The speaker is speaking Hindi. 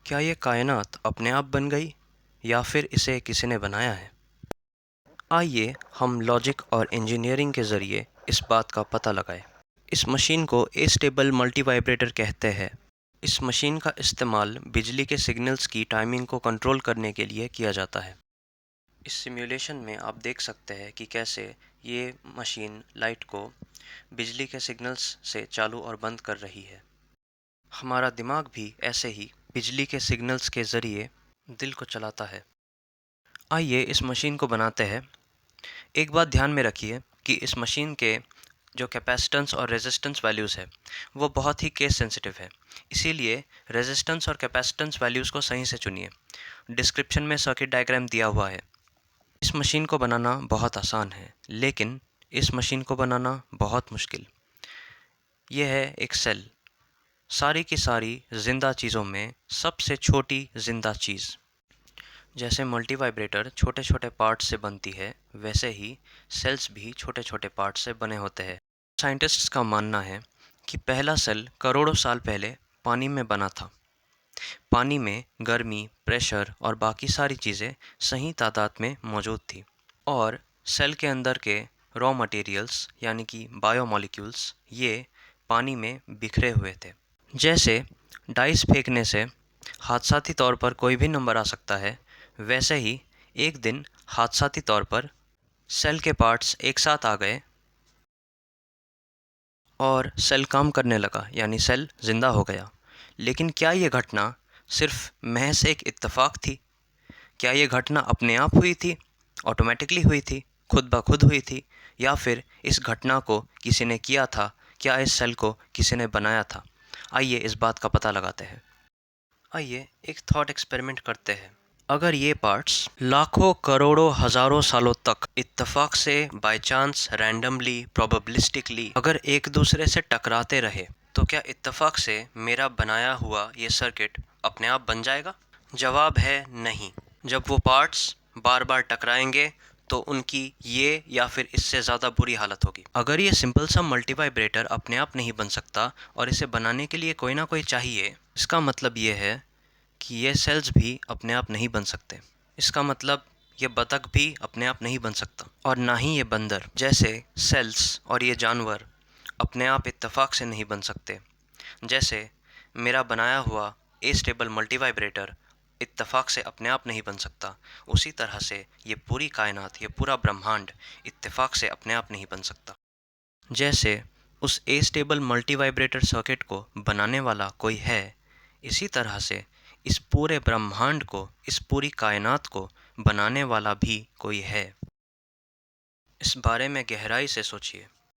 क्या ये कायनात अपने आप बन गई या फिर इसे किसी ने बनाया है? आइए हम लॉजिक और इंजीनियरिंग के ज़रिए इस बात का पता लगाएं। इस मशीन को एस्टेबल मल्टीवाइब्रेटर कहते हैं। इस मशीन का इस्तेमाल बिजली के सिग्नल्स की टाइमिंग को कंट्रोल करने के लिए किया जाता है। इस सिमुलेशन में आप देख सकते हैं कि कैसे ये मशीन लाइट को बिजली के सिग्नल्स से चालू और बंद कर रही है। हमारा दिमाग भी ऐसे ही बिजली के सिग्नल्स के ज़रिए दिल को चलाता है। आइए इस मशीन को बनाते हैं। एक बात ध्यान में रखिए कि इस मशीन के जो कैपेसिटेंस और रेजिस्टेंस वैल्यूज़ है वो बहुत ही केस सेंसिटिव है। इसीलिए रेजिस्टेंस और कैपेसिटेंस वैल्यूज़ को सही से चुनिए। डिस्क्रिप्शन में सर्किट डायग्राम दिया हुआ है। इस मशीन को बनाना बहुत आसान है, लेकिन इस मशीन को बनाना बहुत मुश्किल। ये है एक सेल, सारी की सारी जिंदा चीज़ों में सबसे छोटी जिंदा चीज़। जैसे मल्टीवाइब्रेटर छोटे छोटे पार्ट्स से बनती है, वैसे ही सेल्स भी छोटे छोटे पार्ट्स से बने होते हैं। साइंटिस्ट्स का मानना है कि पहला सेल करोड़ों साल पहले पानी में बना था। पानी में गर्मी, प्रेशर और बाकी सारी चीज़ें सही तादाद में मौजूद थी, और सेल के अंदर के रॉ मटेरियल्स यानी कि बायोमॉलिक्यूल्स ये पानी में बिखरे हुए थे। जैसे डाइस फेंकने से हादसाती तौर पर कोई भी नंबर आ सकता है, वैसे ही एक दिन हादसाती तौर पर सेल के पार्ट्स एक साथ आ गए और सेल काम करने लगा, यानी सेल जिंदा हो गया। लेकिन क्या ये घटना सिर्फ महज एक इत्तेफाक थी? क्या ये घटना अपने आप हुई थी, ऑटोमेटिकली हुई थी, खुद ब खुद हुई थी, या फिर इस घटना को किसी ने किया था? क्या इस सेल को किसी ने बनाया था? आइए इस बात का पता लगाते हैं। आइए एक थॉट एक्सपेरिमेंट करते हैं। अगर ये पार्ट्स लाखों, करोड़ों, हजारों सालों तक इत्तेफाक से, बाय चांस, रैंडमली, प्रोबेबिलिस्टिकली अगर एक दूसरे से टकराते रहे, तो क्या इत्तेफाक से मेरा बनाया हुआ ये सर्किट अपने आप बन जाएगा? जवाब है नहीं। जब वो पार्ट्स बार बार टकराएंगे तो उनकी ये या फिर इससे ज़्यादा बुरी हालत होगी। अगर ये सिंपल सा मल्टीवाइब्रेटर अपने आप नहीं बन सकता और इसे बनाने के लिए कोई ना कोई चाहिए, इसका मतलब ये है कि ये सेल्स भी अपने आप नहीं बन सकते। इसका मतलब ये बतख भी अपने आप नहीं बन सकता, और ना ही ये बंदर जैसे सेल्स और ये जानवर अपने आप इत्तेफाक से नहीं बन सकते। जैसे मेरा बनाया हुआ एस्टेबल मल्टीवाइब्रेटर इत्तेफाक से अपने आप नहीं बन सकता, उसी तरह से ये पूरी कायनात, ये पूरा ब्रह्मांड इत्तेफाक से अपने आप नहीं बन सकता। जैसे उस एस्टेबल मल्टीवाइब्रेटर सर्किट को बनाने वाला कोई है, इसी तरह से इस पूरे ब्रह्मांड को, इस पूरी कायनात को बनाने वाला भी कोई है। इस बारे में गहराई से सोचिए।